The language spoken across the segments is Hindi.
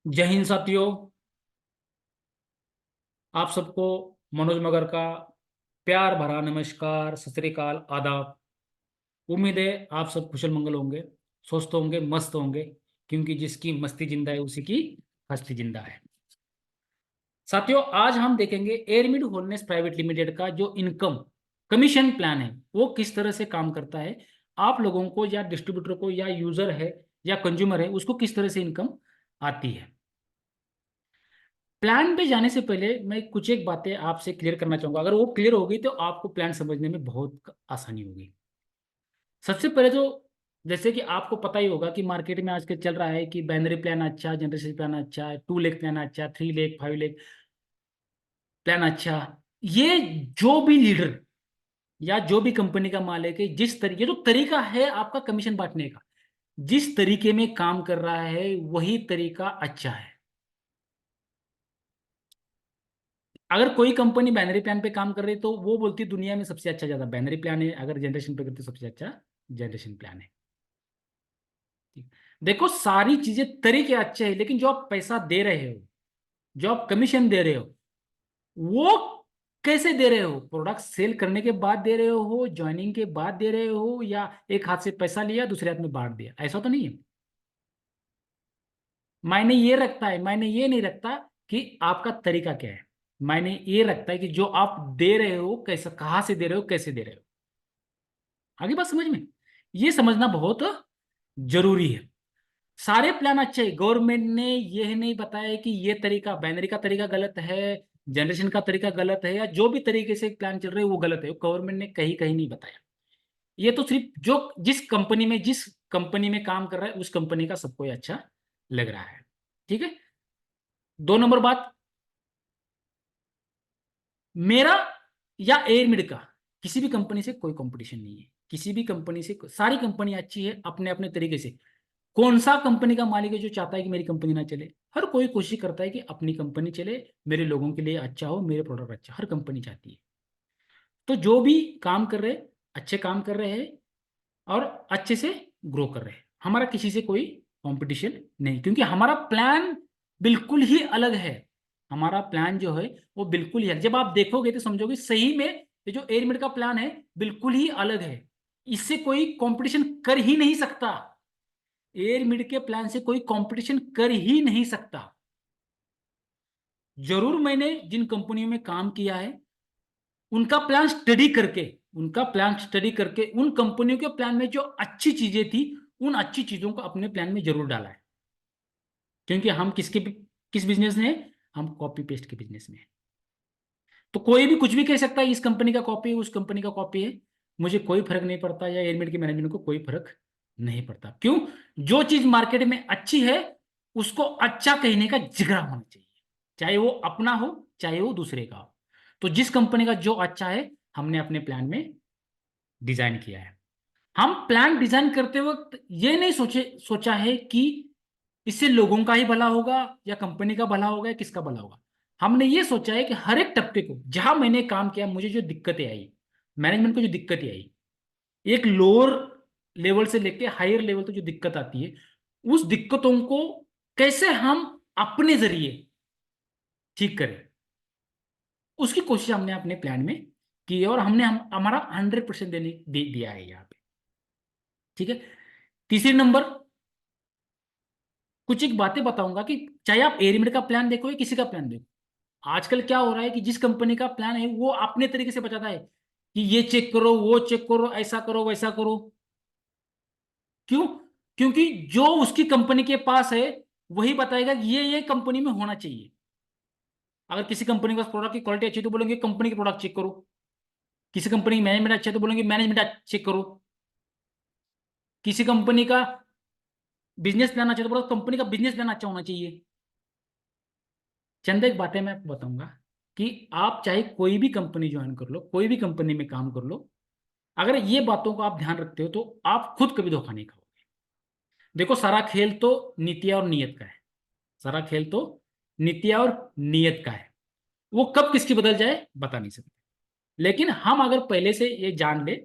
जय हिंद साथियों। आप सबको मनोज मगर का प्यार भरा नमस्कार, सत श्री अकाल, आदाब। उम्मीद है आप सब कुशल मंगल होंगे, स्वस्थ होंगे, मस्त होंगे, क्योंकि जिसकी मस्ती जिंदा है उसी की हस्ती जिंदा है। साथियों, आज हम देखेंगे एयरमिड होलनेस प्राइवेट लिमिटेड का जो इनकम कमीशन प्लान है वो किस तरह से काम करता है। आप लोगों को या डिस्ट्रीब्यूटर को या यूजर है या कंज्यूमर है उसको किस तरह से इनकम आती है। प्लान पे जाने से पहले मैं कुछ एक बातें आपसे क्लियर करना चाहूंगा। अगर वो क्लियर होगी तो आपको प्लान समझने में बहुत आसानी होगी। सबसे पहले तो जैसे कि आपको पता ही होगा कि मार्केट में आजकल चल रहा है कि बाइनरी प्लान अच्छा है, जनरेशन प्लान अच्छा है, 2 लाख प्लान अच्छा है, 3 लाख, 5 लाख प्लान अच्छा। ये जो भी लीडर या जो भी कंपनी का मालिक है, जिस तरीके जो तरीका है आपका कमीशन बांटने का, जिस तरीके में काम कर रहा है वही तरीका अच्छा है। अगर कोई कंपनी बाइनरी प्लान पे काम कर रही है तो वो बोलती है दुनिया में सबसे अच्छा ज्यादा बाइनरी प्लान है, अगर जनरेशन पे करते तो सबसे अच्छा जनरेशन प्लान है। ठीक। देखो, सारी चीजें तरीके अच्छे हैं, लेकिन जो आप पैसा दे रहे हो, जो आप कमीशन दे रहे हो, वो कैसे दे रहे हो? प्रोडक्ट सेल करने के बाद दे रहे हो, ज्वाइनिंग के बाद दे रहे हो, या एक हाथ से पैसा लिया दूसरे हाथ में बांट दिया? ऐसा तो नहीं है। मायने ये रखता है, मायने ये नहीं रखता कि आपका तरीका क्या है। मायने ये रखता है कि जो आप दे रहे हो कैसे, कहाँ से दे रहे हो, कैसे दे रहे हो। आगे बात समझ में? ये समझना बहुत जरूरी है। सारे प्लान अच्छे हैं, गवर्नमेंट ने यह नहीं बताया कि ये तरीका, बाइनरी का तरीका गलत है, जनरेशन का तरीका गलत है, या जो भी तरीके से प्लान चल रहे हैं वो गलत है। गवर्नमेंट ने कहीं कहीं नहीं बताया। ये तो सिर्फ जो जिस कंपनी में काम कर रहा है उस कंपनी का सबको ये अच्छा लग रहा है। ठीक है। 2 नंबर बात, मेरा या एयरमिड का किसी भी कंपनी से कोई कंपटीशन नहीं है। किसी भी कंपनी से, सारी कंपनी अच्छी है अपने अपने तरीके से। कौन सा कंपनी का मालिक है जो चाहता है कि मेरी कंपनी ना चले? हर कोई कोशिश करता है कि अपनी कंपनी चले, मेरे लोगों के लिए अच्छा हो, मेरे प्रोडक्ट अच्छा, हर कंपनी चाहती है। तो जो भी काम कर रहे हैं, अच्छे काम कर रहे हैं और अच्छे से ग्रो कर रहे हैं। हमारा किसी से कोई कंपटीशन नहीं, क्योंकि हमारा प्लान बिल्कुल ही अलग है। हमारा प्लान जो है वो बिल्कुल ही अलग। जब आप देखोगे तो समझोगे सही में ये जो एयरमिड का प्लान है बिल्कुल ही अलग है। इससे कोई कंपटीशन कर ही नहीं सकता। एयरमिड के प्लान से कोई कंपटीशन कर ही नहीं सकता। जरूर मैंने जिन कंपनियों में काम किया है उनका प्लान स्टडी करके, उन कंपनियों के प्लान में जो अच्छी चीजें थी उन अच्छी चीजों को अपने प्लान में जरूर डाला है। क्योंकि हम किस बिजनेस में हैं? हम कॉपी पेस्ट के बिजनेस में हैं। तो कोई भी कुछ भी कह सकता है इस कंपनी का कॉपी है, उस कंपनी का कॉपी है। मुझे कोई फर्क नहीं पड़ता, या एयरमेड के मैनेजमेंट को कोई फर्क नहीं पड़ता। क्यों? जो चीज मार्केट में अच्छी है उसको अच्छा कहने का जिगरा होना चाहिए, चाहे वो अपना हो चाहे वो दूसरे का हो। तो जिस कंपनी का जो अच्छा है हमने अपने प्लान में डिजाइन किया है। हम प्लान डिजाइन करते वक्त ये नहीं सोचा है कि इससे लोगों का ही भला होगा या कंपनी का भला होगा या किसका भला होगा। हमने ये सोचा है कि हर एक तबके को, जहां मैंने काम किया मुझे जो दिक्कतें आई, मैनेजमेंट को जो दिक्कतें आई, एक लोअर लेवल से लेके हायर लेवल तक जो दिक्कत आती है, उस दिक्कतों को कैसे हम अपने जरिए ठीक करें, उसकी कोशिश हमने अपने प्लान में की है। और हमने हमारा 100% दिया है यहाँ पे। ठीक है। तीसरी नंबर, कुछ एक बातें बताऊंगा कि चाहे आप एयरमिड का प्लान देखो या किसी का प्लान देखो, आजकल क्या हो रहा है कि जिस कंपनी का प्लान है वो अपने तरीके से बताता है कि ये चेक करो, वो चेक करो, ऐसा करो, वैसा करो। क्यों? क्योंकि जो उसकी कंपनी के पास है वही बताएगा कि ये कंपनी में होना चाहिए। अगर किसी कंपनी के पास प्रोडक्ट की क्वालिटी अच्छी है तो बोलेंगे कंपनी के प्रोडक्ट चेक करो। किसी कंपनी की मैनेजमेंट अच्छा है तो बोलेंगे मैनेजमेंट चेक करो। किसी कंपनी का बिजनेस प्लान अच्छा है तो बोलो कंपनी का बिजनेस प्लान अच्छा होना चाहिए। चंद एक बातें मैं आपको बताऊंगा कि आप चाहे कोई भी कंपनी ज्वाइन कर लो, कोई भी कंपनी में काम कर लो, अगर ये बातों को आप ध्यान रखते हो तो आप खुद कभी धोखा नहीं खाओगे। देखो, सारा खेल तो नीतिया और नियत का है। सारा खेल तो नीतिया और नियत का है। वो कब किसकी बदल जाए बता नहीं सकते। लेकिन हम अगर पहले से ये जान ले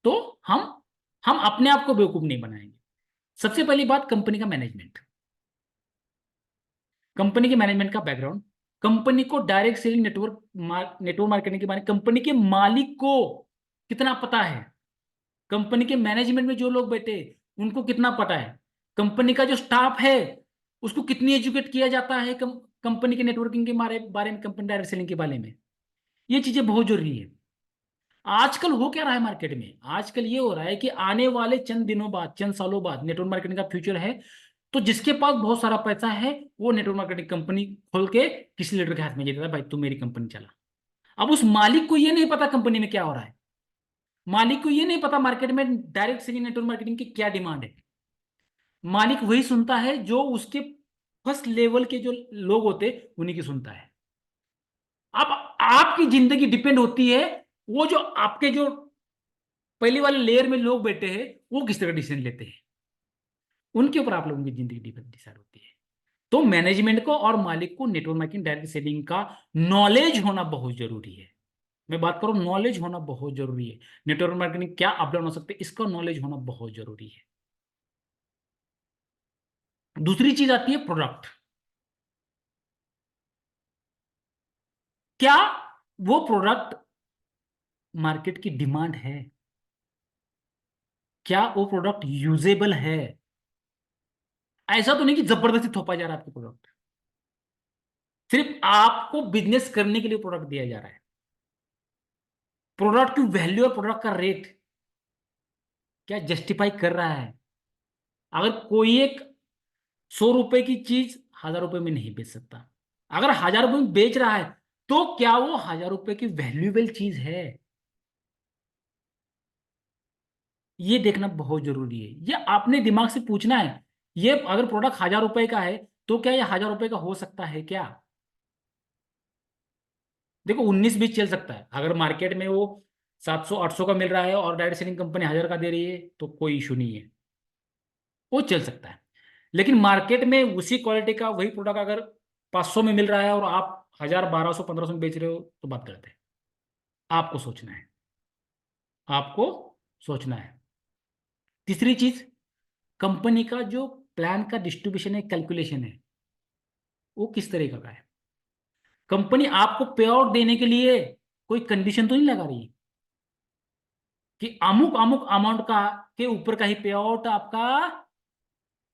तो हम हम अपने आप को बेवकूफ नहीं बनाएंगे। सबसे पहली बात, कंपनी का मैनेजमेंट। कंपनी के मैनेजमेंट का बैकग्राउंड, कंपनी को डायरेक्ट सेलिंग नेटवर्क मार्केटिंग के बारे में कंपनी के मालिक को कितना पता है, कंपनी के मैनेजमेंट में जो लोग बैठे उनको कितना पता है, कंपनी का जो स्टाफ है उसको कितनी एजुकेट किया जाता है कंपनी के नेटवर्किंग के बारे में, कंपनी डायरेक्ट सेलिंग के बारे में। ये चीजें बहुत जरूरी है। आजकल हो क्या रहा है मार्केट में, आजकल ये हो रहा है कि आने वाले चंद दिनों बाद, चंद सालों बाद नेटवर्क मार्केटिंग का फ्यूचर है। तो जिसके पास बहुत सारा पैसा है वो नेटवर्क मार्केटिंग कंपनी खोल के किसी लीडर के हाथ में दे देता है, भाई तू मेरी कंपनी चला। अब उस मालिक को ये नहीं पता कंपनी में क्या हो रहा है, मालिक को ये नहीं पता मार्केट में डायरेक्ट सेलिंग नेटवर्क मार्केटिंग की क्या डिमांड है। मालिक वही सुनता है जो उसके फर्स्ट लेवल के जो लोग होते उन्हीं की सुनता है। अब आपकी जिंदगी डिपेंड होती है वो जो आपके जो पहले वाले लेयर में लोग बैठे हैं वो किस तरह डिसीजन लेते हैं, उनके ऊपर आप लोगों की जिंदगी डिसाइड होती है। तो मैनेजमेंट को और मालिक को नेटवर्क मार्केटिंग डायरेक्ट सेलिंग का नॉलेज होना बहुत जरूरी है। मैं बात करूं नॉलेज होना बहुत जरूरी है। नेटवर्क मार्केटिंग क्या अप डाउन हो सकते हैं इसका नॉलेज होना बहुत जरूरी है। दूसरी चीज आती है प्रोडक्ट। क्या वो प्रोडक्ट मार्केट की डिमांड है, क्या वो प्रोडक्ट यूजेबल है। ऐसा तो नहीं कि जबरदस्ती थोपा जा रहा है आपके प्रोडक्ट, सिर्फ आपको बिजनेस करने के लिए प्रोडक्ट दिया जा रहा है। प्रोडक्ट की वैल्यू और प्रोडक्ट का रेट क्या जस्टिफाई कर रहा है। अगर कोई एक 100 रुपए की चीज 1000 रुपए में नहीं बेच सकता, अगर 1000 रुपए में बेच रहा है तो क्या वो 1000 रुपए की वैल्यूएबल चीज है, ये देखना बहुत जरूरी है। ये आपने दिमाग से पूछना है, ये अगर प्रोडक्ट 1000 रुपए का है तो क्या ये 1000 रुपए का हो सकता है क्या। देखो 19-20 चल सकता है, अगर मार्केट में वो 700-800 का मिल रहा है और डायरेक्ट सेलिंग कंपनी 1000 का दे रही है तो कोई इशू नहीं है, वो चल सकता है। लेकिन मार्केट में उसी क्वालिटी का वही प्रोडक्ट अगर 500 में मिल रहा है और आप 1000, 1200, 1500 में बेच रहे हो तो बात गलत है। आपको सोचना है, आपको सोचना है। तीसरी चीज, कंपनी का जो प्लान का डिस्ट्रीब्यूशन है, कैलकुलेशन है, वो किस तरीके का है। कंपनी आपको पे आउट देने के लिए कोई कंडीशन तो नहीं लगा रही कि अमुक अमुक अमाउंट का के ऊपर का ही पे आउट आपका।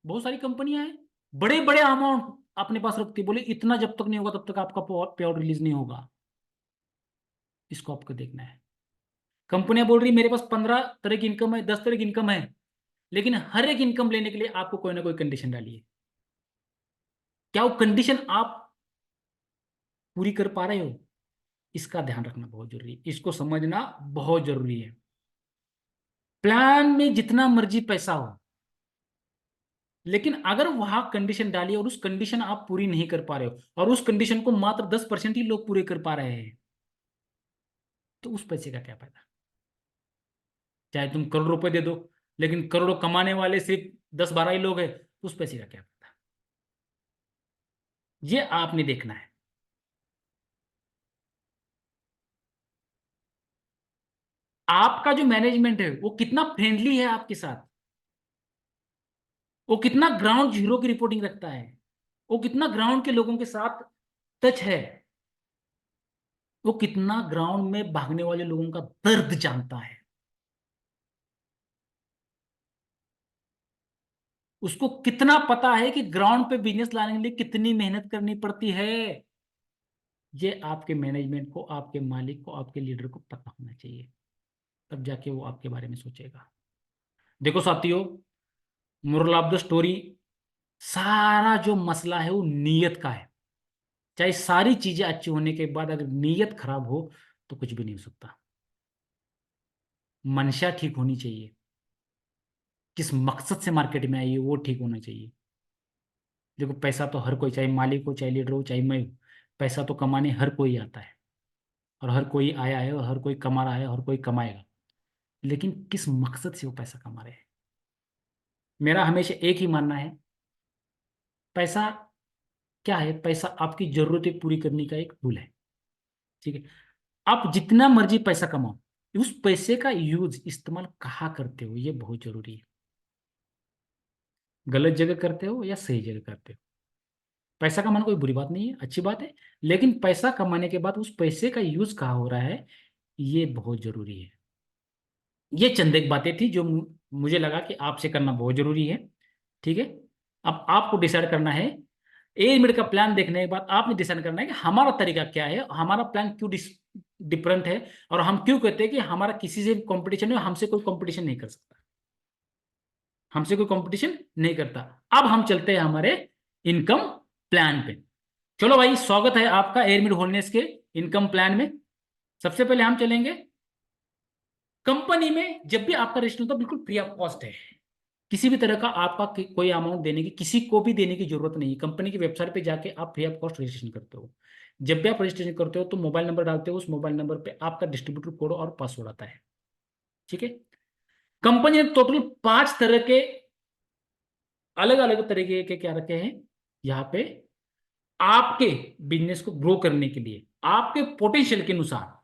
बहुत सारी कंपनियां हैं बड़े बड़े अमाउंट अपने पास रखती है, बोले इतना जब तक नहीं होगा तब तक आपका पे आउट रिलीज नहीं होगा। इसको आपको देखना है। कंपनियां बोल रही मेरे पास 15 तरह की इनकम है, 10 तरह की इनकम है, लेकिन हर एक इनकम लेने के लिए आपको कोई ना कोई कंडीशन डाली है। क्या वो कंडीशन आप पूरी कर पा रहे हो, इसका ध्यान रखना बहुत जरूरी है, इसको समझना बहुत जरूरी है। प्लान में जितना मर्जी पैसा हो, लेकिन अगर वहां कंडीशन डाली और उस कंडीशन आप पूरी नहीं कर पा रहे हो और उस कंडीशन को मात्र 10% ही लोग पूरे कर पा रहे हैं, तो उस पैसे का क्या फायदा। चाहे तुम करोड़ रुपए दे दो, लेकिन करोड़ों कमाने वाले सिर्फ 10-12 ही लोग हैं, तो उस पैसे का क्या फायदा। ये आपने देखना है। आपका जो मैनेजमेंट है वो कितना फ्रेंडली है आपके साथ, वो कितना ग्राउंड जीरो की रिपोर्टिंग रखता है, वो कितना ग्राउंड के लोगों के साथ टच है, वो कितना ग्राउंड में भागने वाले लोगों का दर्द जानता है, उसको कितना पता है कि ग्राउंड पे बिजनेस लाने के लिए कितनी मेहनत करनी पड़ती है। ये आपके मैनेजमेंट को, आपके मालिक को, आपके लीडर को पता होना चाहिए, तब जाके वो आपके बारे में सोचेगा। देखो साथियों, मोरल ऑफ द स्टोरी, सारा जो मसला है वो नीयत का है। चाहे सारी चीजें अच्छी होने के बाद अगर नीयत खराब हो तो कुछ भी नहीं हो सकता। मंशा ठीक होनी चाहिए, किस मकसद से मार्केट में आई है वो ठीक होना चाहिए। देखो पैसा तो हर कोई, चाहे मालिक हो, चाहे लीडर हो, चाहे मैं हूं, पैसा तो कमाने हर कोई आता है और हर कोई आया है और हर कोई कमा रहा है, हर कोई कमाएगा। लेकिन किस मकसद से वो पैसा कमा रहे हैं। मेरा हमेशा एक ही मानना है, पैसा क्या है, पैसा आपकी जरूरतें पूरी करने का एक टूल है। ठीक है, आप जितना मर्जी पैसा कमाओ, उस पैसे का यूज, इस्तेमाल कहाँ करते हो ये बहुत जरूरी है। गलत जगह करते हो या सही जगह करते हो। पैसा कमाना कोई बुरी बात नहीं है, अच्छी बात है, लेकिन पैसा कमाने के बाद उस पैसे का यूज कहाँ हो रहा है, ये बहुत जरूरी है। ये चंद एक बातें थी जो मुझे लगा कि आपसे करना बहुत जरूरी है। ठीक है, अब आपको डिसाइड करना है, 1 मिनट का प्लान देखने के बाद आपने डिसाइड करना है कि हमारा तरीका क्या है, हमारा प्लान क्यों डिफरेंट है, और हम क्यों कहते हैं कि हमारा किसी से कंपटीशन है, हमसे कोई कंपटीशन नहीं कर सकता, हमसे कोई कंपटीशन नहीं करता। अब हम चलते हैं हमारे इनकम प्लान पे। चलो भाई, स्वागत है आपका एयरमिड होलनेस के इनकम प्लान में। सबसे पहले हम चलेंगे कंपनी में, जब भी आपका रजिस्ट्रेशन होता है बिल्कुल फ्री ऑफ कॉस्ट है, किसी भी तरह का आपका कोई अमाउंट देने की, किसी को भी देने की जरूरत नहीं है। कंपनी की वेबसाइट पे जाके आप फ्री ऑफ कॉस्ट रजिस्ट्रेशन करते हो। जब भी आप रजिस्ट्रेशन करते हो तो मोबाइल नंबर डालते हो, उस मोबाइल नंबर पे आपका डिस्ट्रीब्यूटर कोड और पासवर्ड आता है। ठीक है, कंपनी ने टोटल 5 तरह के अलग अलग तरीके के क्या रखे हैं यहाँ पे, आपके बिजनेस को ग्रो करने के लिए, आपके पोटेंशियल के अनुसार,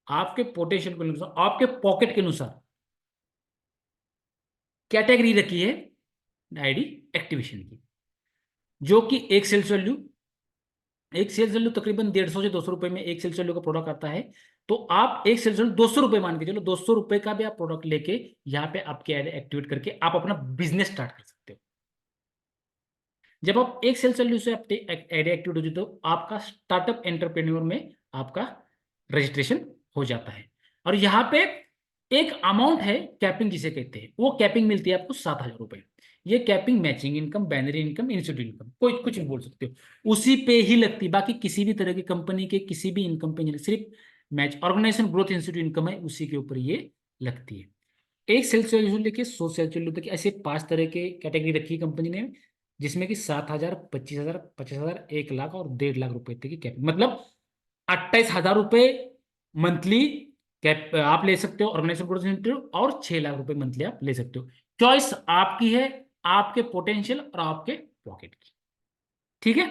आपके पोटेंशियल के अनुसार, आपके पॉकेट के अनुसार कैटेगरी रखी है आईडी एक्टिवेशन की, जो कि एक सेल्स वैल्यू तकरीबन 150 से 200 रुपए में एक सेल्स वैल्यू का प्रोडक्ट आता है। तो आप एक सेल्स वैल्यू 200 रुपए मान के चलो, 200 रुपए का भी आप प्रोडक्ट लेके यहाँ पे आपके ऐड एक्टिवेट करके आप अपना बिजनेस स्टार्ट कर सकते हो। जब आप एक सेल्स वैल्यू से ऐड एक्टिवेट हो जाते हो, आपका स्टार्टअप एंटरप्रेन्योर में आपका रजिस्ट्रेशन हो जाता है। और यहाँ पे एक अमाउंट है कैपिंग जिसे कहते हैं, वो कैपिंग मिलती है आपको 7,000 रुपए। ये capping matching income, binary income, institute income, कोई कुछ नहीं बोल सकते हो, उसी पे ही लगती है। बाकी किसी भी तरह की कंपनी के किसी भी इनकम पे नहीं, सिर्फ match organisation growth institute income है, उसी के ऊपर ये लगती है। एक सेल्स वैल्यू लेके 100 सेल्स वैल्यू तक ऐसे 5 तरह के कैटेगरी रखी है कंपनी ने, जिसमें कि 7,000, 25,000, 50,000, 1 लाख और 1.5 लाख रुपए तक की कैपिंग, मतलब 28,000 रुपए मंथली कैप आप ले सकते हो ऑर्गेनाइजेशन ग्रोथ इंस्टीट्यूट, और 6 लाख रुपए मंथली आप ले सकते हो। चॉइस आपकी है, आपके पोटेंशियल और आपके पॉकेट की। ठीक है,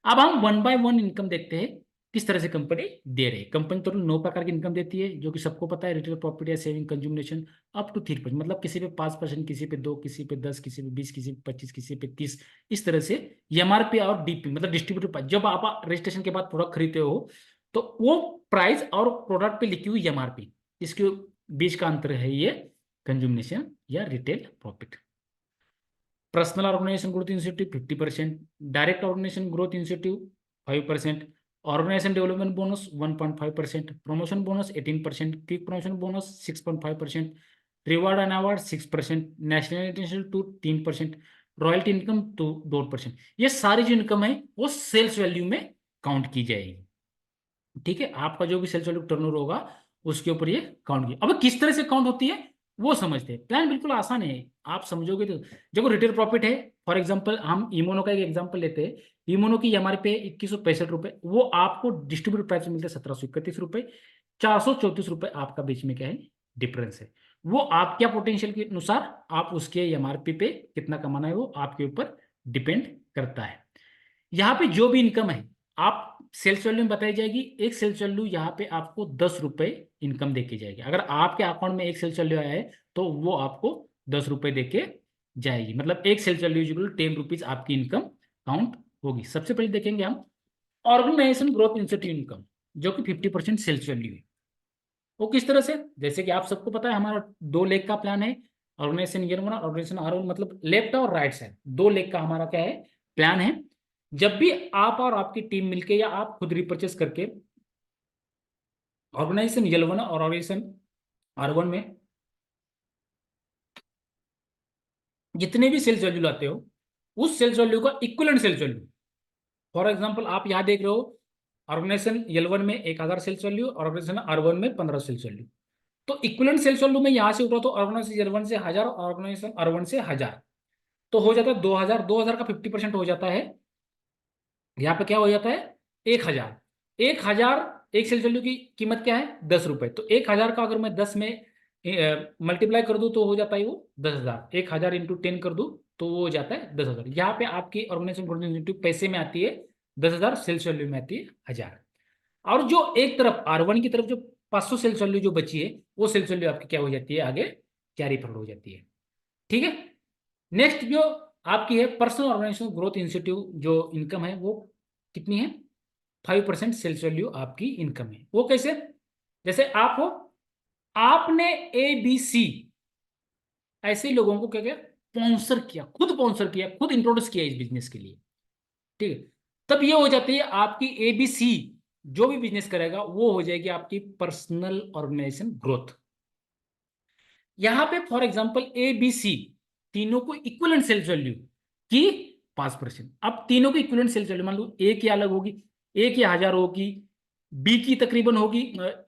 अब हम 1 बाय 1 इनकम देखते हैं, किस तरह से कंपनी दे रही है। कंपनी तो 9 प्रकार की इनकम देती है, जो कि सबको पता है, retail, property, saving, consumption, up to 3%, मतलब किसी पे 5%, किसी पे 2, किसी पे 10, किसी पे 20, किसी पे 25, किसी पे 30, इस तरह से। एमआरपी और डीपी मतलब डिस्ट्रीब्यूटर, जब आप रजिस्ट्रेशन के बाद प्रोडक्ट खरीदते हो तो वो प्राइस और प्रोडक्ट पे लिखी हुई एमआरपी, इसके बीच का अंतर है ये कंज्यूमेशन या retail profit. Personal organisation growth incentive 50%, direct organisation growth incentive 5%, organisation development bonus 1.5%, promotion bonus 18%, quick promotion bonus 6.5%, reward and award 6%, national international tour 3%, royalty income तो 2%। ये सारी जो इनकम है वो सेल्स वैल्यू में काउंट की जाएगी। ठीक है, आपका जो भी सेल्स वैल्यू टर्नओवर होगा उसके ऊपर ये काउंट की। अब किस तरह से काउंट होती है वो समझते हैं। प्लान बिल्कुल आसान है, आप समझोगे तो। देखो, रिटेल प्रॉफिट है, फॉर एग्जांपल हम इमोनो का एक एग्जांपल लेते हैं। इमोनो की एमआरपी 2165 रुपए, वो आपको डिस्ट्रीब्यूटर प्राइस में मिलता है 1731 रुपए। 434 रुपए आपका बीच में क्या है, डिफरेंस है। वो आपके पोटेंशियल के अनुसार आप उसके एमआरपी पे कितना कमाना है वो आपके ऊपर डिपेंड करता है। यहाँ पे जो भी इनकम है आप सेल्स वैल्यू में बताई जाएगी। एक सेल्स वैल्यू यहाँ पे आपको 10 रुपए इनकम देके जाएगी। अगर आपके अकाउंट में एक सेल्स वैल्यू आया है तो वो आपको 10 रुपए देके जाएगी, मतलब एक सेल्स वैल्यू इक्वल 10 रुपीज आपकी इनकम काउंट होगी। सबसे पहले देखेंगे हम ऑर्गेनाइजेशन ग्रोथ इंसेंटिव इनकम, जो कि 50% सेल्स वैल्यू है। वो किस तरह से, जैसे कि आप सबको पता है हमारा 2 लेग का प्लान है, ऑर्गेनाइजेशन ईयर 1 और ऑर्गेनाइजेशन R1, मतलब लेफ्ट और राइट साइड 2 लेग का हमारा क्या है, प्लान है। जब भी आप और आपकी टीम मिलके या आप खुद रिपर्चेस करके ऑर्गेनाइजेशन L1 और ऑर्गेनाइजेशन R1 में जितने भी सेल्स वैल्यू लाते हो, उस सेल्स वैल्यू का equivalent sales value, for example आप यहां देख रहे हो ऑर्गेनाइजेशन L1 में 1,000 सेल्स वैल्यू, ऑर्गेनाइजेशन R1 में 15 सेल्स वैल्यू। तो इक्विवेलेंट सेल्स वैल्यू में यहां से उठा तो ऑर्गेनाइजेशन L1 से 1,000, ऑर्गेनाइजेशन R1 से 1,000, तो हो जाता है 2,000। 2,000 का 50% हो जाता है, यहाँ पे क्या हो जाता है 1,000। 1,000 एक सेल्स वैल्यू की कीमत क्या है 10 रुपए, तो 1,000 का अगर मैं 10 में मल्टीप्लाई कर दूं तो हो जाता है वो 10,000। 1,000 इंटू 10 कर दूं तो वो हो जाता है 10,000। यहाँ पे आपकी ऑर्गेनाइजेशन ग्रोथ इंसेंटिव पैसे में आती है 10,000, सेल्स वैल्यू में आती है 1,000। और जो एक तरफ R1 की तरफ जो 500 सेल्स वैल्यू जो बची है, वो सेल्स वैल्यू आपकी क्या हो जाती है, आगे कैरी फॉरवर्ड हो जाती है। ठीक है, नेक्स्ट जो आपकी है पर्सनल ऑर्गेनाइजेशन ग्रोथ इंसेंटिव, जो इनकम है वो कितनी है, 5% सेल्स वैल्यू आपकी इनकम है। वो कैसे, जैसे आप हो, आपने ABC ऐसे लोगों को क्या किया, स्पॉन्सर किया, खुद इंट्रोड्यूस किया इस बिजनेस के लिए, ठीक है, तब ये हो जाती है आपकी ABC, जो भी बिजनेस करेगा वो हो जाएगी आपकी पर्सनल ऑर्गेनाइजेशन ग्रोथ। यहां पे फॉर एग्जांपल ABC तीनों को इक्विवेलेंट सेल्स वैल्यू की 5%। अब तीनों की इक्विवेलेंट सेल्स वैल्यू मान लो ए की अलग होगी, ए की 1000 होगी, बी की तकरीबन होगी,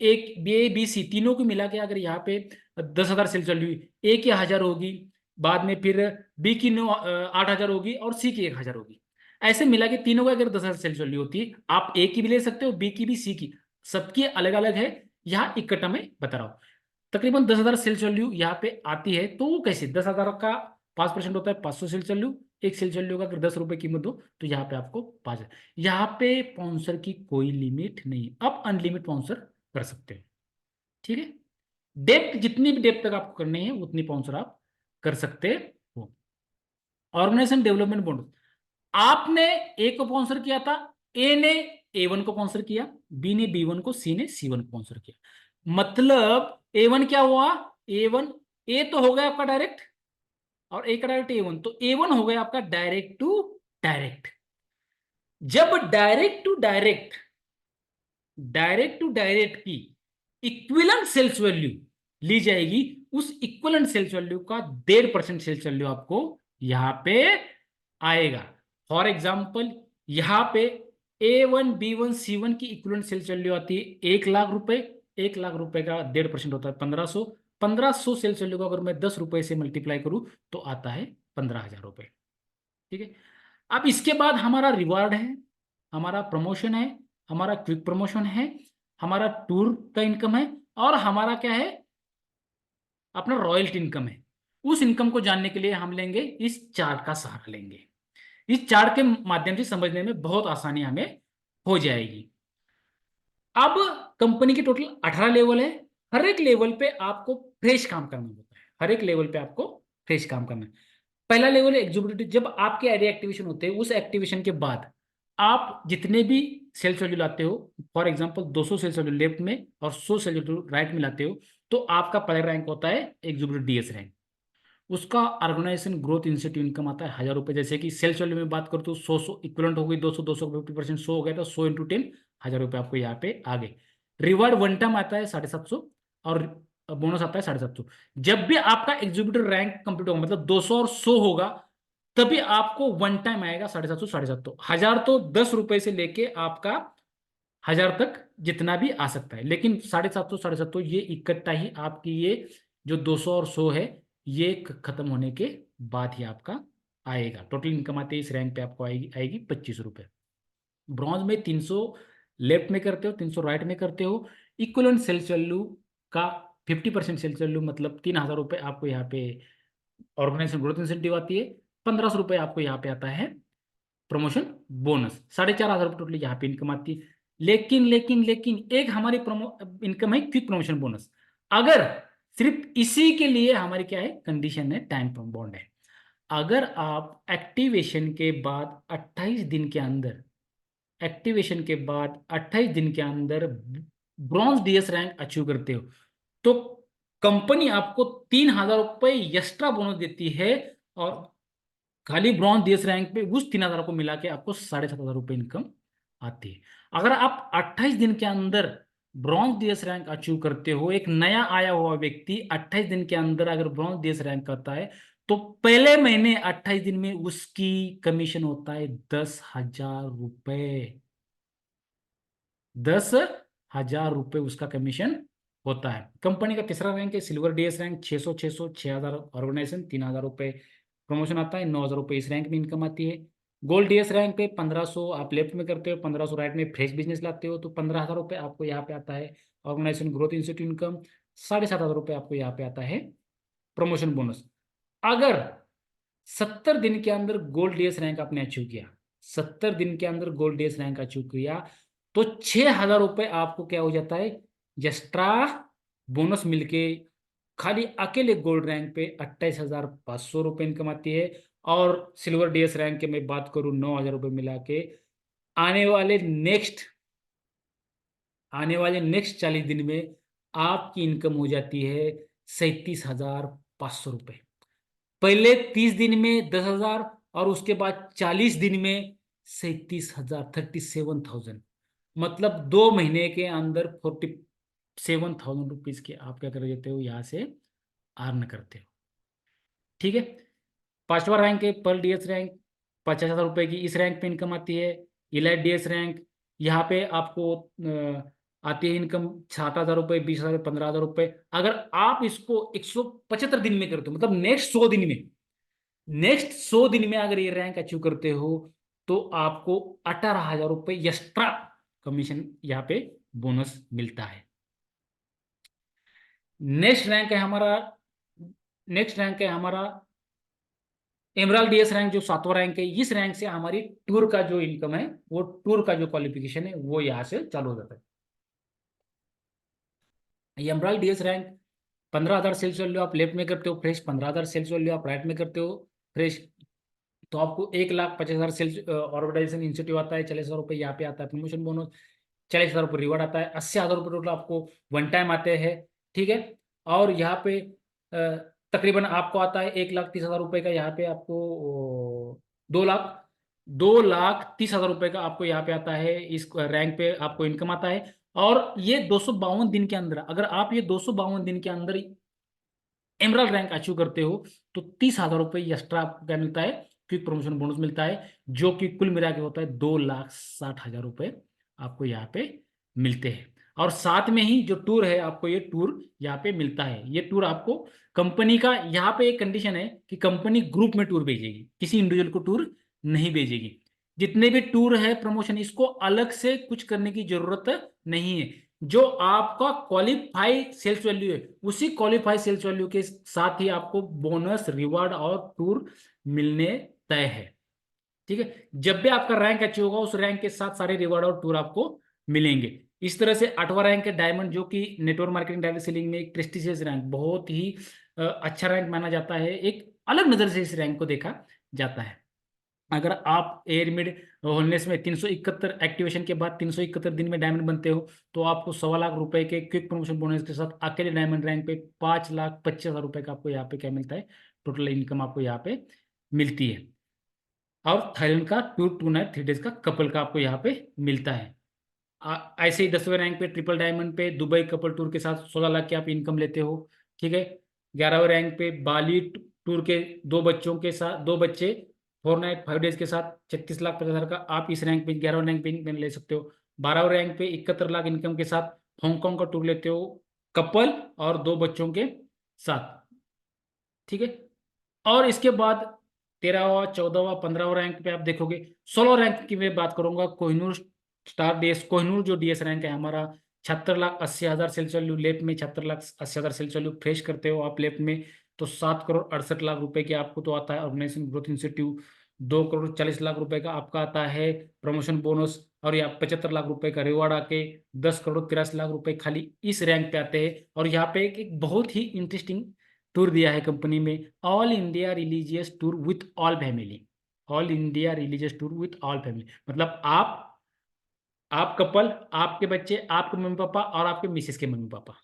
एक ABC तीनों को मिला के अगर यहाँ पे 10,000 सेल्स वैल्यू, ए की 1000 होगी, बाद में फिर बी की 8,000 होगी और सी की 1,000 होगी। ऐसे मिला के तीनों का अगर 10,000 सेल्स वैल्यू होती है, आप ए की भी ले सकते हो, बी की भी, सी की, सबकी अलग अलग है, यहाँ इकट्ठा में बता रहा हूँ। तकरीबन 10,000 सेल्स वैल्यू यहाँ पे आती है, तो वो कैसे 10,000 का 5% होता है 500 सेल्स वैल्यू, एक सेल्स वैल्यू का अगर 10 रुपए कीमत हो तो यहाँ पे आपको 5, यहाँ पे स्पॉन्सर की कोई लिमिट नहीं, आप अनलिमिट स्पॉन्सर कर सकते हो, ठीक है। डेप्थ जितनी भी डेप्थ तक आपको करनी है उतनी स्पॉन्सर आप कर सकते हो। ऑर्गेनाइजेशन डेवलपमेंट बोनस, आपने ए को स्पॉन्सर किया था, ए ने A1 को स्पॉन्सर किया, बी ने B1 को, सी ने C1 को स्पॉन्सर किया, मतलब A1 क्या हुआ, A1, ए तो हो गया आपका डायरेक्ट, और ए का डायरेक्ट A1, तो A1 हो गया आपका डायरेक्ट टू डायरेक्ट। जब डायरेक्ट टू डायरेक्ट की इक्विवेलेंट सेल्स वैल्यू ली जाएगी, उस इक्विवेलेंट सेल्स वैल्यू का 1.5% सेल्स वैल्यू आपको यहां पे आएगा। फॉर एग्जाम्पल यहां पे A1 B1 C1 की इक्विवेलेंट सेल्स वैल्यू आती है 1 लाख रुपए, 1 लाख रुपए का 1.5% होता है 1500, 1500 सेल्स वैल्यू को अगर मैं 10 रुपए से मल्टीप्लाई करूं तो आता है 15,000 रुपए, ठीक है। अब इसके बाद हमारा रिवार्ड है, हमारा प्रमोशन है, हमारा क्विक प्रमोशन है, हमारा टूर का इनकम है, और हमारा क्या है, अपना रॉयल्टी इनकम है। उस इनकम को जानने के लिए हम लेंगे इस चार्ट का सहारा लेंगे। इस चार्ट के माध्यम से समझने में बहुत आसानी हमें हो जाएगी। अब कंपनी के टोटल 18 लेवल है, हर एक लेवल पे आपको फ्रेश काम करना होता है, हर एक लेवल पे आपको फ्रेश काम करना है। पहला लेवल है एग्जीक्यूटिव, जब आपके आइडिया एक्टिवेशन होते हैं, उस एक्टिवेशन के बाद आप जितने भी सेल्स वैल्यू लाते हो, for example 200 sales value left में और 100 सेल्स वैल्यू राइट में लाते हो, तो आपका पहला रैंक होता है एग्जीक्यूटिव DS रैंक। उसका ऑर्गेनाइजेशन ग्रोथ इंसेंटिव इनकम आता है 1,000 रुपए। जैसे कि सेल्स वैल्यू में बात करूँ तो 100 इक्वलेंट हो गई, 200 200 50%, 100 हो गया, तो 100 इंटू 10, 1,000 रुपए आपको यहाँ पे आ गए। रिवार्ड वन टाइम आता है 750, और बोनस आता है 750। जब भी आपका एग्जीक्यूटिव रैंक कंप्लीट होगा, मतलब 200 और 100 होगा, तभी आपको वन टाइम आएगा 750, 750। 1,000 तो 10 रुपए से लेके आपका 1,000 तक जितना भी आ सकता है, लेकिन 750, 750 ये इकट्ठा ही आपकी ये जो 200 और 100 है, ये खत्म होने के बाद ही आपका आएगा। टोटल इनकम आती है इस रैंक पे आपको आएगी आएगी 25 रुपए। ब्रॉन्ज में 300 लेफ्ट में करते हो, 300 राइट में करते हो, इक्वलेंट सेल्स वैल्यू का 50% सेल्स वैल्यू, मतलब 3,000 रुपए आपको यहाँ पे ऑर्गेनाइजेशन ग्रोथ इंसेंटिव आती है, 1,500 रुपए आपको यहाँ पे आता है प्रमोशन बोनस, 4,500 रुपये टोटल यहाँ पे इनकम आती है। लेकिन एक हमारी इनकम है क्विक प्रमोशन बोनस। अगर सिर्फ इसी के लिए हमारी क्या है, कंडीशन है, टाइम बॉन्ड है। अगर आप एक्टिवेशन के बाद 28 दिन के अंदर, एक्टिवेशन के बाद 28 दिन के अंदर ब्रॉन्ज DS रैंक अचीव करते हो, तो कंपनी आपको 3,000 रुपये एक्स्ट्रा बोनस देती है, और खाली ब्रॉन्ज DS रैंक पे उस 3,000 को मिला के आपको 7,500 रुपये इनकम आती है। अगर आप 28 दिन के अंदर ब्रॉन्ज DS रैंक अचीव करते हो, एक नया आया हुआ व्यक्ति 28 दिन के अंदर अगर ब्रॉन्ज DS रैंक करता है, तो पहले महीने 28 दिन में उसकी कमीशन होता है 10,000 रुपये। 10,000 रुपये उसका कमीशन होता है। कंपनी का तीसरा रैंक है सिल्वर DS रैंक, 600 600 6,000 ऑर्गेनाइजेशन, 3,000 रुपये प्रमोशन आता है, 9,000 रुपये इस रैंक में इनकम आती है। गोल्ड DS रैंक पे 1,500 आप लेफ्ट में करते हो, 1,500 राइट में फ्रेश बिजनेस लाते हो, तो 15,000 रुपये आपको यहाँ पे आता है ऑर्गेनाइजेशन ग्रोथ इंस्टीट्यूट इनकम, 7,500 रुपये आपको यहाँ पे आता है प्रमोशन बोनस। अगर 70 दिन के अंदर गोल्ड DS रैंक आपने अचीव किया, 70 दिन के अंदर गोल्ड DS रैंक अचीव किया, तो 6,000 रुपये आपको क्या हो जाता है, एक्स्ट्रा बोनस मिलके खाली अकेले गोल्ड रैंक पे 28,500 रुपये इनकम आती है, और सिल्वर डीएस रैंक के मैं बात करूँ 9,000 रुपये मिला के आने वाले नेक्स्ट 40 दिन में आपकी इनकम हो जाती है 37,500 रुपये। पहले 30 दिन में 10,000 और उसके बाद 40 दिन में 37,000, 37,000। मतलब 2 महीने के अंदर 47,000 रुपीज के आप क्या कर देते हो, यहाँ से अर्न करते हो। ठीक है। 5वां रैंक है पर्ल डीएस रैंक, 50,000 रुपए की इस रैंक पे इनकम आती है। इलाइट डीएस रैंक, यहाँ पे आपको आती है इनकम 7,000 रुपये, 20,000, 15,000 रुपये। अगर आप इसको 175 दिन में करते हो, मतलब नेक्स्ट 100 दिन में अगर ये रैंक अचीव करते हो तो आपको 18,000 रुपये एक्स्ट्रा कमीशन यहाँ पे बोनस मिलता है। नेक्स्ट रैंक है हमारा एमराल्ड डीएस रैंक, जो 7वां रैंक है। इस रैंक से हमारी टूर का जो इनकम है, वो टूर का जो क्वालिफिकेशन है वो यहाँ से चालू हो जाता है। Emerald DS rank 15,000 sales value आप लेफ्ट में करते हो फ्रेश, 15,000 सेल्स वैल्यू आप राइट में करते हो फ्रेश, तो आपको 1,50,000 सेल्स ऑर्गेनाइजेशन इंसेंटिव आता है, 40,000 रुपये यहाँ पे आता है प्रमोशन बोनस, 40,000 रुपये रिवार्ड आता है, 80,000 रुपये टोटल आपको वन टाइम आते हैं। ठीक है। और यहाँ पे तकरीबन आपको आता है 1,30,000 रुपये का, यहाँ पे आपको 2,30,000 रुपये का आपको यहाँ पे आता है, इस रैंक पे आपको इनकम आता है। और ये 252 दिन के अंदर, अगर आप ये 252 दिन के अंदर एमरल्ड रैंक अचीव करते हो तो 30,000 रुपये एक्स्ट्रा आपको क्या मिलता है, क्विक प्रमोशन बोनस मिलता है, जो कि कुल मिला के होता है 2,60,000 रुपये आपको यहाँ पे मिलते हैं। और साथ में ही जो टूर है, आपको ये टूर यहाँ पे मिलता है। ये टूर आपको कंपनी का, यहाँ पे एक कंडीशन है कि कंपनी ग्रुप में टूर भेजेगी, किसी इंडिविजुअल को टूर नहीं भेजेगी। जितने भी टूर है प्रमोशन, इसको अलग से कुछ करने की जरूरत नहीं है। जो आपका क्वालिफाई सेल्स वैल्यू है, उसी क्वालिफाई सेल्स वैल्यू के साथ ही आपको बोनस, रिवार्ड और टूर मिलने तय है। ठीक है। जब भी आपका रैंक अचीव होगा, उस रैंक के साथ सारे रिवार्ड और टूर आपको मिलेंगे। इस तरह से 8वां रैंक है डायमंड, जो कि नेटवर्क मार्केटिंग डायरेक्ट सेलिंग में एक प्रेस्टिजियस रैंक, बहुत ही अच्छा रैंक माना जाता है। एक अलग नजर से इस रैंक को देखा जाता है। अगर आप एयरमिड होलनेस में 371 एक्टिवेशन के बाद 371 दिन में डायमंड बनते हो, तो आपको 1,25,000 रुपए के क्विक प्रमोशन बोनस के साथ अकेले डायमंड रैंक पे 5,25,000 रुपए का आपको यहाँ पे क्या मिलता है, टोटल इनकम आपको यहाँ पे मिलती है। और थाईलैंड का 2 नाइट 3 डेज का कपल का आपको यहाँ पे मिलता है। ऐसे ही 10वें रैंक पे ट्रिपल डायमंड पे दुबई कपल टूर के साथ 16 लाख की आप इनकम लेते हो। ठीक है। 11वें रैंक पे बाली टूर के 2 बच्चे 4 नाइट 5 डेज के साथ 36,50,000 का आप इस रैंक पे 11वें रैंक पे ले सकते हो। 12वें रैंक पे 71 लाख इनकम के साथ हांगकांग का टूर लेते हो, कपल और 2 बच्चों के साथ। ठीक है। और इसके बाद 13वां 14वां 15वां रैंक पे आप देखोगे। 16 रैंक की मैं बात करूंगा, कोहिनूर स्टार डीएस, कोहिनूर जो डीएस रैंक है हमारा, 76,80,000 सेल्स वैल्यू लेफ्ट में, 76,80,000 सेल्स वैल्यू फ्रेश करते हो आप लेफ्ट में, तो 7,68,00,000 रुपए की आपको तो आता है ऑर्गेनाइजेशन ग्रोथ इंसेंटिव। 2,40,00,000 रुपए का आपका आता है प्रमोशन बोनस, और या 75 लाख रुपए का रिवार्ड आके 10,83,00,000 रुपए खाली इस रैंक पे आते हैं। और यहाँ पे एक बहुत ही इंटरेस्टिंग टूर दिया है कंपनी में, all India religious tour with all family. All India religious tour with all family, मतलब आप कपल, आपके बच्चे, आपके मम्मी पापा और आपके मिसेस के मम्मी पापा,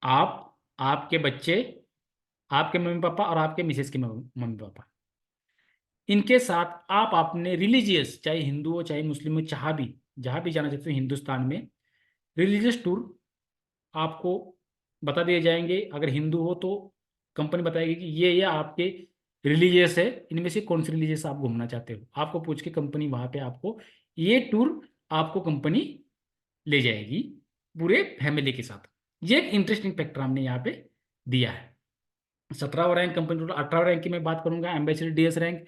आप, आपके बच्चे, आपके मम्मी पापा और आपके मिसेस के मम्मी पापा, इनके साथ आप अपने रिलीजियस, चाहे हिंदू हो चाहे मुस्लिम हो, जहाँ भी जाना चाहते हो हिंदुस्तान में, रिलीजियस टूर आपको बता दिए जाएंगे। अगर हिंदू हो तो कंपनी बताएगी कि ये आपके रिलीजियस है, इनमें से कौन सी रिलीजियस आप घूमना चाहते हो, आपको पूछ के कंपनी वहाँ पे आपको ये टूर आपको कंपनी ले जाएगी पूरे फैमिली के साथ। ये एक इंटरेस्टिंग फैक्टर हमने यहाँ पे दिया है। 17वां रैंक कंपनी टोटल। 18वां रैंक की मैं बात करूंगा, एम्बेसडर डीएस रैंक।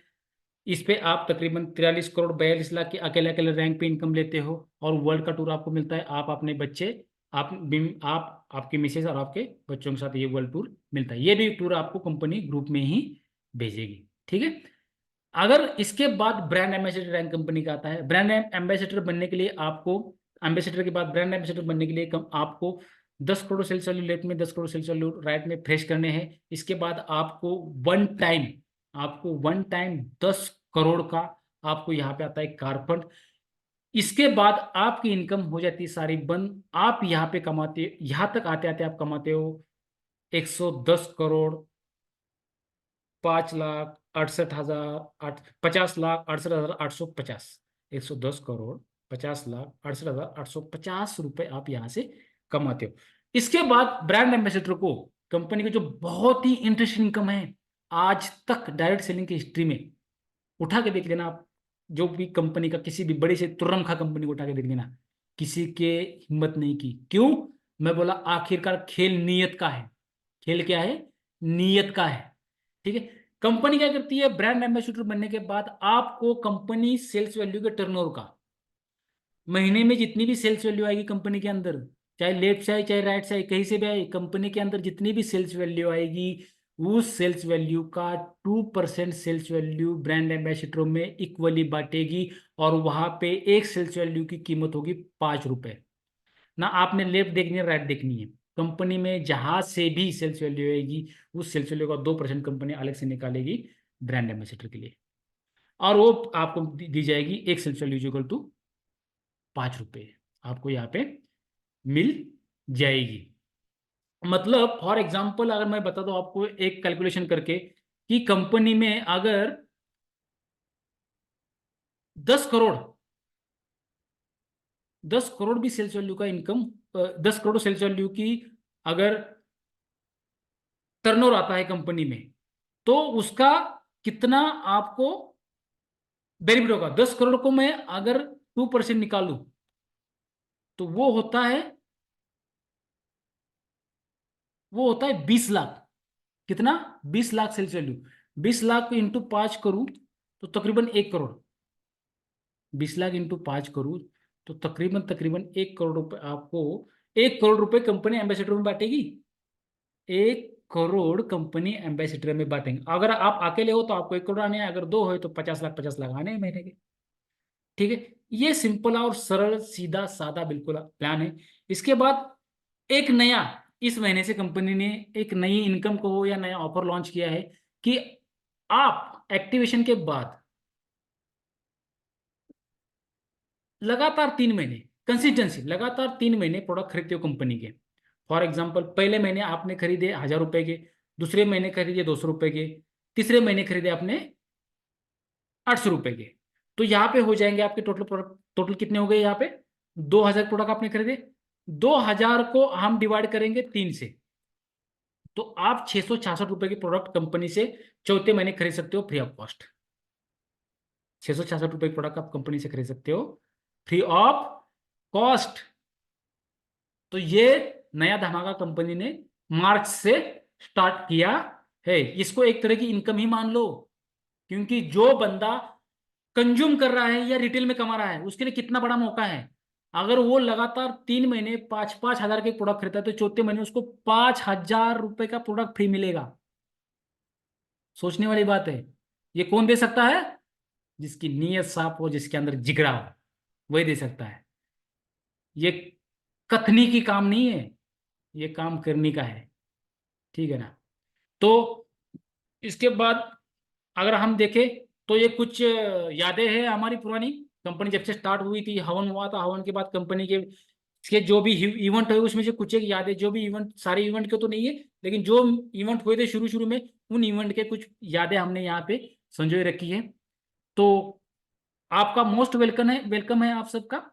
इस पे आप तकरीबन 43,42,00,000 की अकेले अकेले रैंक पे इनकम लेते हो, और वर्ल्ड का टूर आपको मिलता है। आप अपने बच्चे, आप आपके मिसेज और आपके बच्चों के साथ ये वर्ल्ड टूर मिलता है। ये भी टूर आपको कंपनी ग्रुप में ही भेजेगी। ठीक है। अगर इसके बाद ब्रांड एम्बेसडर रैंक कंपनी का आता है। ब्रांड एम्बेसडर बनने के लिए आपको, एम्बेसडर के बाद ब्रांड एम्बेसडर बनने के लिए आपको 10 करोड़ सेल्स वैल्यू लेफ्ट में, 10 करोड़ सेल्स वैल्यू राइट में फ्रेश करने हैं। इसके बाद आपको वन टाइम 10 करोड़ का आपको यहाँ पे आता है कार फंड। इसके बाद आपकी इनकम हो जाती है सारी बंद। आप यहाँ पे कमाते, यहाँ तक आते आते आप कमाते हो 110 करोड़ 5,68,000 50,68,850। 110 करोड़ 50,68,850 रुपए आप यहाँ से कमाते हो। इसके बाद ब्रांड एम्बेसडर को, कंपनी की जो बहुत ही इंटरेस्टिंग इनकम है आज तक डायरेक्ट सेलिंग की हिस्ट्री में, उठा के देख लेना आप। जो भी कंपनी का, किसी भी बड़ी से तुर्रम खा कंपनी को उठा के देख लेना, किसी के हिम्मत नहीं की। क्यों? मैं बोला आखिरकार खेल नीयत का है। खेल क्या है? नीयत का है। ठीक है। कंपनी क्या करती है, ब्रांड एम्बेसडर बनने के बाद आपको कंपनी सेल्स वैल्यू के टर्नओवर का, महीने में जितनी भी सेल्स वैल्यू आएगी कंपनी के अंदर, चाहे लेफ्ट से आए चाहे राइट से आए, कहीं से भी आए, कंपनी के अंदर जितनी भी सेल्स वैल्यू आएगी, उस सेल्स वैल्यू का 2% सेल्स वैल्यू ब्रांड एम्बेसडरों में इक्वली बांटेगी। और वहां पे एक सेल्स वैल्यू की कीमत होगी 5 रुपए। ना आपने लेफ्ट देखनी है राइट देखनी है, कंपनी में जहां से भी सेल्स वैल्यू आएगी, उस सेल्स वैल्यू का 2% कंपनी अलग से निकालेगी ब्रांड एम्बेसडर के लिए, और वो आपको दी जाएगी। एक सेल्स वैल्यू इक्वल टू 5 रुपए आपको यहाँ पे मिल जाएगी। मतलब फॉर एग्जाम्पल अगर मैं बता दूं आपको एक कैलकुलेशन करके, कि कंपनी में अगर 10 करोड़ 10 करोड़ भी सेल्स वैल्यू का इनकम, 10 करोड़ सेल्स वैल्यू की अगर टर्नओवर आता है कंपनी में, तो उसका कितना आपको बेनिफिट होगा। 10 करोड़ को मैं अगर 2% निकालू, तो वो होता है 20 लाख। कितना? 20 लाख सेल्स वैल्यू। 20 लाख को इंटू 5 करूं तो तकरीबन 1 करोड़। 20 लाख इंटू 5 करूं तो तकरीबन तकरीबन 1 करोड़ रुपए आपको, 1 करोड़ रुपए कंपनी एम्बेसडर में बांटेगी। 1 करोड़ कंपनी एम्बेसडर में बांटेंगे। अगर आप अकेले हो तो आपको 1 करोड़ आने हैं, अगर दो हो तो 50 लाख 50 लाख आने हैं महीने के। ठीक है। ये सिंपल और सरल सीधा सादा बिल्कुल प्लान है। इसके बाद एक नया, इस महीने से कंपनी ने एक नई इनकम को या नया ऑफर लॉन्च किया है, कि आप एक्टिवेशन के बाद लगातार 3 महीने कंसिस्टेंसी, लगातार 3 महीने प्रोडक्ट खरीदते हो कंपनी के। फॉर एग्जाम्पल पहले महीने आपने खरीदे 1,000 रुपए के, दूसरे महीने खरीदे 200 रुपए के, तीसरे महीने खरीदे आपने 800 रुपए के। तो यहाँ पे हो जाएंगे आपके टोटल प्रोडक्ट, टोटल कितने हो गए यहाँ पे? 2,000 प्रोडक्ट आपने खरीदे। 2,000 को हम डिवाइड करेंगे 3 से, तो आप 666 रुपए के प्रोडक्ट कंपनी से चौथे महीने खरीद सकते हो फ्री ऑफ कॉस्ट। 666 रुपए के प्रोडक्ट आप कंपनी से खरीद सकते हो फ्री ऑफ कॉस्ट। तो ये नया धमाका कंपनी ने मार्च से स्टार्ट किया है। इसको एक तरह की इनकम ही मान लो, क्योंकि जो बंदा कंज्यूम कर रहा है या रिटेल में कमा रहा है, उसके लिए कितना बड़ा मौका है। अगर वो लगातार 3 महीने 5,000 के प्रोडक्ट खरीदता है, तो चौथे महीने उसको 5,000 रुपए का प्रोडक्ट फ्री मिलेगा। सोचने वाली बात है। ये कौन दे सकता है? जिसकी नीयत साफ हो, जिसके अंदर जिगरा हो, वही दे सकता है। ये कथनी की काम नहीं है, ये काम करने का है। ठीक है ना? तो इसके बाद अगर हम देखें तो ये कुछ यादें हैं हमारी पुरानी। कंपनी जब से स्टार्ट हुई थी, हवन हुआ था, हवन के बाद कंपनी के जो भी इवेंट हुए, उसमें से कुछ एक यादें, जो भी इवेंट, सारे इवेंट के तो नहीं है, लेकिन जो इवेंट हुए थे शुरू शुरू में, उन इवेंट के कुछ यादें हमने यहाँ पे संजोए रखी है। तो आपका मोस्ट वेलकम है, वेलकम है आप सबका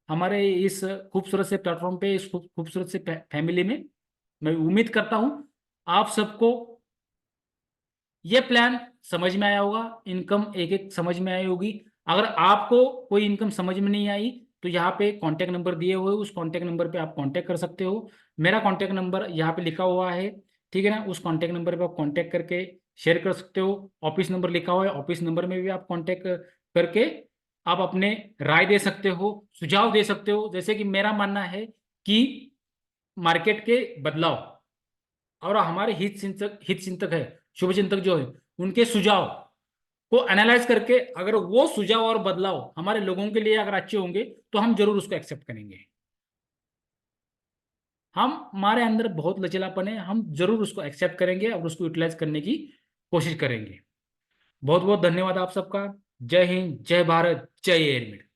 हमारे इस खूबसूरत से प्लेटफॉर्म पे, इस खूबसूरत से फैमिली में। मैं उम्मीद करता हूँ आप सबको ये प्लान समझ में आया होगा, इनकम एक एक समझ में आई होगी। अगर आपको कोई इनकम समझ में नहीं आई, तो यहाँ पे कांटेक्ट नंबर दिए हुए, उस कांटेक्ट नंबर पे आप कांटेक्ट कर सकते हो। मेरा कांटेक्ट नंबर यहाँ पे लिखा हुआ है, ठीक है ना? उस कांटेक्ट नंबर पे आप कांटेक्ट करके शेयर कर सकते हो। ऑफिस नंबर लिखा हुआ है, ऑफिस नंबर में भी आप कांटेक्ट करके आप अपने राय दे सकते हो, सुझाव दे सकते हो। जैसे कि मेरा मानना है कि मार्केट के बदलाव और हमारे हित चिंतक है, शुभ चिंतक जो है, उनके सुझाव को एनालाइज करके, अगर वो सुझाव और बदलाव हमारे लोगों के लिए अगर अच्छे होंगे, तो हम जरूर उसको एक्सेप्ट करेंगे। हमारे अंदर बहुत लचीलापन है, हम जरूर उसको एक्सेप्ट करेंगे और उसको यूटिलाइज करने की कोशिश करेंगे। बहुत बहुत धन्यवाद आप सबका। जय हिंद, जय भारत, जय एयरमेड।